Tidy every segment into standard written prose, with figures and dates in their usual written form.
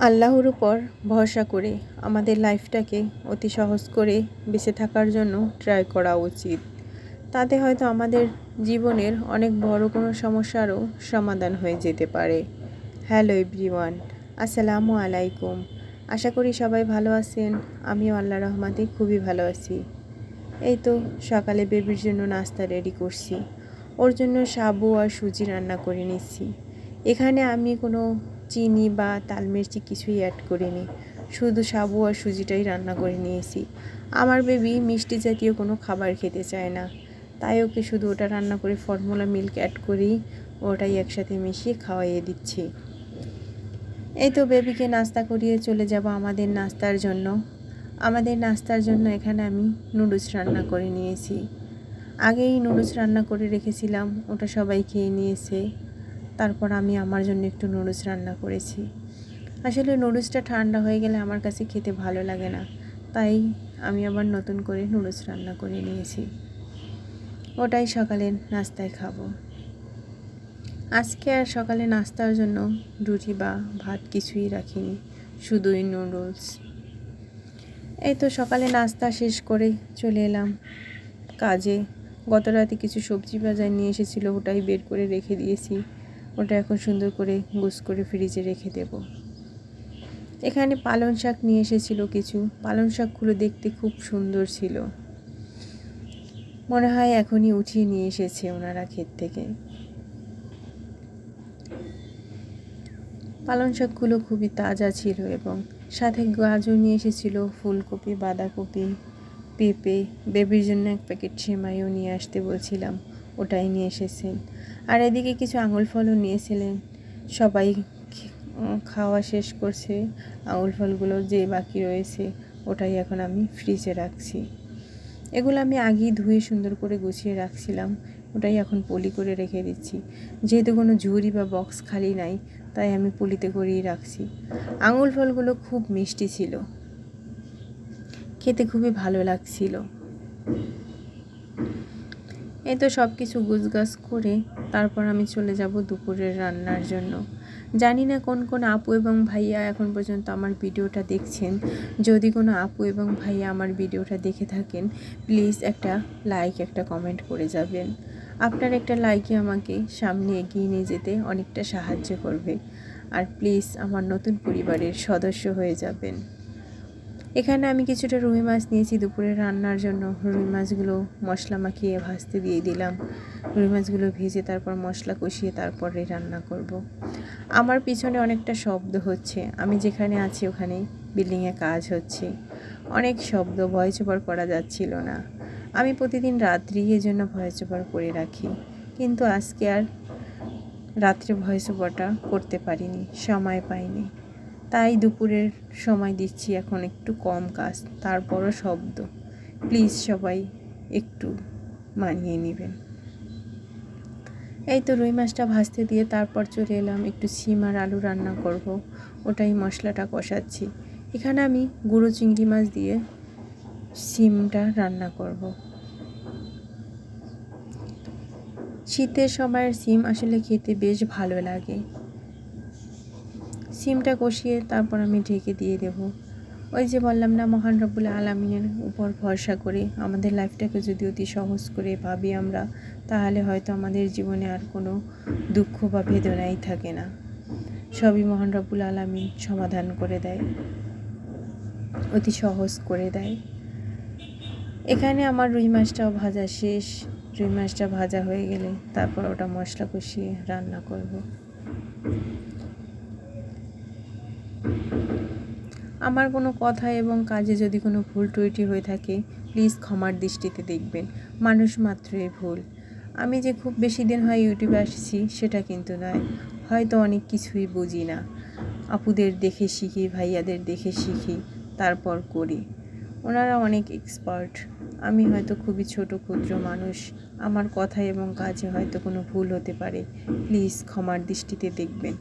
আল্লাহর উপর ভরসা করে আমাদের লাইফটাকে অতি সহজ করে বেঁচে থাকার জন্য ট্রাই করা উচিত। তাতে হয়তো আমাদের জীবনের অনেক বড় কোনো সমস্যারও সমাধান হয়ে যেতে পারে। হ্যালো এভরিওয়ান, আসসালামু আলাইকুম। আশা করি সবাই ভালো আছেন। আমিও আল্লাহর রহমতে খুবই ভালো আছি। এই তো সকালে বেবির জন্য নাস্তা রেডি করছি। ওর জন্য সাবু আর সুজি রান্না করে নিচ্ছি। এখানে আমি কোনো চিনি বা তাল মির্চি কিছুই অ্যাড করিনি, শুধু সাবু আর সুজিটাই রান্না করে নিয়েছি। আমার বেবি মিষ্টি জাতীয় কোনো খাবার খেতে চায় না, তাই ওকে শুধু ওটা রান্না করে ফর্মুলা মিল্ক অ্যাড করেই ওটাই একসাথে মিশিয়ে খাওয়াইয়ে দিচ্ছি। এই তো বেবিকে নাস্তা করিয়ে চলে যাব আমাদের নাস্তার জন্য। এখানে আমি নুডলস রান্না করে নিয়েছি। আগেই নুডলস রান্না করে রেখেছিলাম, ওটা সবাই খেয়ে নিয়েছে। তারপর আমি আমার জন্য একটু নুডলস রান্না করেছি। আসলে নুডলসটা ঠান্ডা হয়ে গেলে আমার কাছে খেতে ভালো লাগে না, তাই আমি আবার নতুন করে নুডলস রান্না করে নিয়েছি। ওটাই সকালের নাস্তায় খাবো। আজকে আর সকালে নাস্তার জন্য রুটি বা ভাত কিছুই রাখিনি, শুধুই নুডলস। এই তো সকালে নাস্তা শেষ করে চলে এলাম কাজে। গত রাতে কিছু সবজি বাজার নিয়ে এসেছিলো, ওটাই বের করে রেখে দিয়েছি। ওটা এখন সুন্দর করে গোছ করে ফ্রিজে রেখে দেব। এখানে পালং শাক নিয়ে এসেছিলো কিছু। পালং শাকগুলো দেখতে খুব সুন্দর ছিল, মনে হয় এখনই উঠিয়ে নিয়ে এসেছে ওনারা ক্ষেত থেকে। পালং শাকগুলো খুবই তাজা ছিল এবং সাথে গাজর নিয়ে এসেছিলো, ফুলকপি, বাঁধাকপি, পেঁপে। বেবির জন্য এক প্যাকেট সেমাইও নিয়ে আসতে বলছিলাম, ওটাই নিয়ে এসেছেন। আর এদিকে কিছু আঙুল ফলও নিয়েছিলেন। সবাই খাওয়া শেষ করছে। আঙুল ফলগুলো যে বাকি রয়েছে ওটাই এখন আমি ফ্রিজে রাখছি। এগুলো আমি আগেই ধুয়ে সুন্দর করে গুছিয়ে রাখছিলাম, ওটাই এখন পলি করে রেখে দিচ্ছি। যেহেতু কোনো ঝুড়ি বা বক্স খালি নাই, তাই আমি পলিতে করেই রাখছি। আঙুল ফলগুলো খুব মিষ্টি ছিল, খেতে খুবই ভালো লাগছিল। এই তো সব কিছু গুছগাছ করে তারপর আমি চলে যাব দুপুরের রান্নার জন্য। জানি না কোন কোন আপু এবং ভাইয়া এখন পর্যন্ত আমার ভিডিওটা দেখছেন। যদি কোনো আপু এবং ভাইয়া আমার ভিডিওটা দেখে থাকেন, প্লিজ একটা লাইক, একটা কমেন্ট করে যাবেন। আপনার একটা লাইকই আমাকে সামনে এগিয়ে নিয়ে যেতে অনেকটা সাহায্য করবে। আর প্লিজ আমার নতুন পরিবারের সদস্য হয়ে যাবেন। এখানে আমি কিছুটা রুই মাছ নিয়েছি দুপুরে রান্নার জন্য। রুই মাছগুলো মশলা মাখিয়ে ভাজতে দিয়ে দিলাম। রুই মাছগুলো ভেজে তারপর মশলা কষিয়ে তারপরে রান্না করব। আমার পিছনে অনেকটা শব্দ হচ্ছে, আমি যেখানে আছি ওখানে বিল্ডিংয়ে কাজ হচ্ছে। অনেক শব্দ, ভয়েস ওভার করা যাচ্ছিল না। আমি প্রতিদিন রাত্রি এজন্য ভয়েস ওভার করে রাখি, কিন্তু আজকে আর রাত্রে ভয়েস ওভারটা করতে পারিনি, সময় পাইনি। তাই দুপুরের সময় দিচ্ছি, এখন একটু কম কাজ, তারপরও শব্দ। প্লিজ সবাই একটু মানিয়ে নেবেন। এই তো রুই মাছটা ভাজতে দিয়ে তারপর চলে এলাম একটু সিম আর আলু রান্না করব, ওটাই মশলাটা কষাচ্ছি। এখানে আমি গুঁড়ো চিংড়ি মাছ দিয়ে সিমটা রান্না করব। শীতের সময়ের সিম আসলে খেতে বেশ ভালো লাগে। সিমটা কষিয়ে তারপর আমি ঢেকে দিয়ে দেব। ওই যে বললাম না, মহান রব্বুল আলামিনের উপর ভরসা করে আমাদের লাইফটাকে যদি অতি সহজ করে ভাবি আমরা, তাহলে হয়তো আমাদের জীবনে আর কোনো দুঃখ বা বেদনাই থাকে না। সবই মহান রব্বুল আলামিন সমাধান করে দেয়, অতি সহজ করে দেয়। এখানে আমার রুই মাছটাও ভাজা শেষ। রুই মাছটা ভাজা হয়ে গেলে তারপর ওটা মশলা কষিয়ে রান্না করব। আমার কোনো কথা এবং কাজে যদি কোনো ভুল ত্রুটি হয়ে থাকে, প্লিজ ক্ষমার দৃষ্টিতে দেখবেন। মানুষ মাত্রই ভুল। আমি যে খুব বেশি দিন হয় ইউটিউবে আসছি সেটা কিন্তু নয়, হয়তো অনেক কিছুই বুঝি না। আপুদের দেখে শিখি, ভাইয়াদের দেখে শিখি, তারপর করি। ওনারা অনেক এক্সপার্ট, আমি হয়তো খুবই ছোট ক্ষুদ্র মানুষ। আমার কথা এবং কাজে হয়তো কোনো ভুল হতে পারে, প্লিজ ক্ষমার দৃষ্টিতে দেখবেন।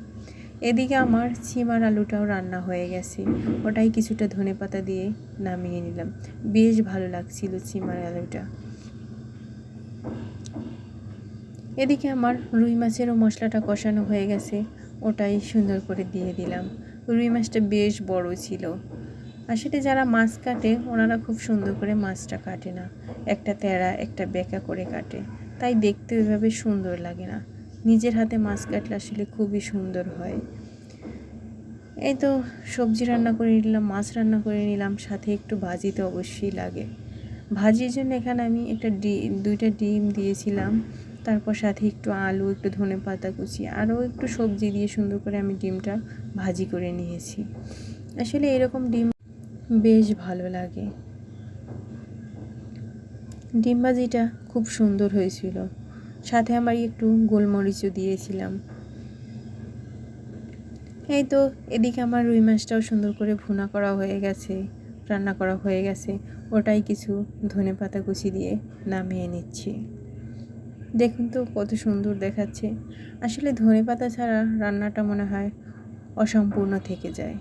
এদিকে আমার সিম আর আলুটাও রান্না হয়ে গেছে, ওটাই কিছুটা ধনেপাতা দিয়ে নামিয়ে নিলাম। বেশ ভালো লাগছিল সিম আর আলুটা। এদিকে আমার রুই মাছেরও মশলাটা কষানো হয়ে গেছে, ওটাই সুন্দর করে দিয়ে দিলাম। রুই মাছটা বেশ বড় ছিল। আসলে যারা মাছ কাটে ওনারা খুব সুন্দর করে মাছটা কাটে না, একটা তেড়া একটা বেঁকা করে কাটে, তাই দেখতে ওইভাবে সুন্দর লাগে না। নিজের হাতে মাছ কাটলে আসলে খুবই সুন্দর হয়। এই তো সবজি রান্না করে নিলাম, মাছ রান্না করে নিলাম, সাথে একটু ভাজি তো অবশ্যই লাগে। ভাজির জন্য এখানে আমি একটা দুইটা ডিম দিয়েছিলাম, তারপর সাথে একটু আলু, একটু ধনেপাতা কুচি, আরও একটু সবজি দিয়ে সুন্দর করে আমি ডিমটা ভাজি করে নিয়েছি। আসলে এরকম ডিম বেশ ভালো লাগে। ডিম ভাজিটা খুব সুন্দর হয়েছিল, সাথে আমার একটু গোলমরিচও দিয়েছিলাম। এই তো এদিকে আমার রুই মাছটাও সুন্দর করে ভুনা করা হয়ে গেছে, রান্না করা হয়ে গেছে। ওটাই কিছু ধনেপাতা কুচি দিয়ে নামিয়ে নিচ্ছি। দেখুন তো কত সুন্দর দেখাচ্ছে। আসলে ধনেপাতা ছাড়া রান্নাটা মনে হয় অসম্পূর্ণ থেকে যায়।